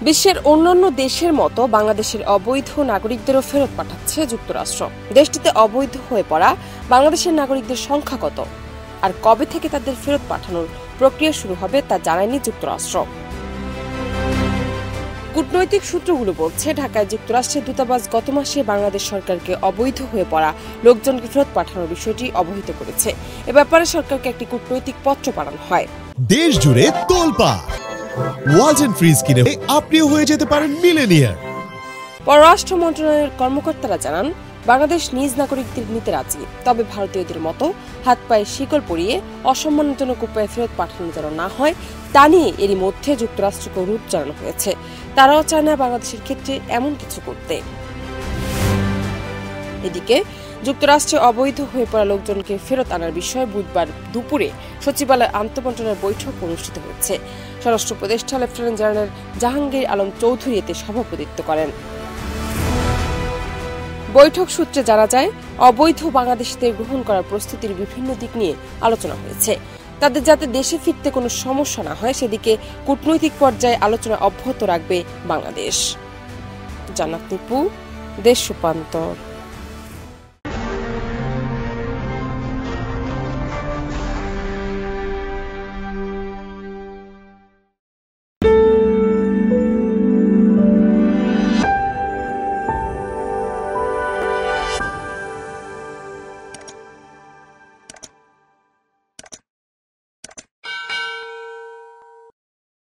বিশ্বের অন্যান্য দেশের মতো বাংলাদেশের অবৈধ নাগরিকদেরও ফেরত পাঠাচ্ছে যুক্তরাষ্ট্র। দেশটিতে অবৈধ হয়ে পড়া বাংলাদেশের নাগরিকদের সংখ্যা কত আর কবে থেকে তাদের ফেরত পাঠানোর প্রক্রিয়া শুরু হবে তা জানায়নি যুক্তরাষ্ট্র। কূটনৈতিক সূত্রগুলো বলছে, ঢাকায় যুক্তরাষ্ট্রের দূতাবাস গত মাসে বাংলাদেশ সরকারকে অবৈধ হয়ে পড়া লোকজনকে ফেরত পাঠানোর বিষয়টি অবহিত করেছে। এ ব্যাপারে সরকারকে একটি কূটনৈতিক পত্র পাঠানো হয়। দেশ জুড়ে তোলপাড় ওয়ালটন ফ্রিজ কিনে আপনিও হয়ে যেতে পারেন মিলেনিয়ার। পররাষ্ট্র মন্ত্রণালয়ের কর্মকর্তারা জানান, বাংলাদেশ নিজ নাগরিকদের নিতে রাজি, তবে ভারতীয়দের মতো হাত পায়ে শিকল পরিয়ে অসম্মানজনক উপায়ে ফেরত পাঠানো যেন না হয় তা নিয়ে এরই মধ্যে যুক্তরাষ্ট্রকে অনুরোধ জানানো হয়েছে। তারাও চায় না বাংলাদেশের ক্ষেত্রে এমন কিছু করতে। এদিকে যুক্তরাষ্ট্রে অবৈধ হয়ে পড়া লোকজনকে ফেরত আনার বিষয়ে বুধবার দুপুরে সচিবালয়ে আন্তঃমন্ত্রণালয় বৈঠক অনুষ্ঠিত হয়েছে। স্বরাষ্ট্র উপদেষ্টা লেফটেন্যান্ট জেনারেল জাহাঙ্গীর আলম চৌধুরী এতে সভাপতিত্ব করেন। বৈঠক সূত্রে জানা যায়, অবৈধ বাংলাদেশিদের গ্রহণ করার প্রস্তুতির বিভিন্ন দিক নিয়ে আলোচনা হয়েছে। তাদের যাতে দেশে ফিরতে কোনো সমস্যা না হয় সেদিকে কূটনৈতিক পর্যায়ে আলোচনা অব্যাহত রাখবে বাংলাদেশ। জান্নাত নিপু, দেশ রূপান্তর।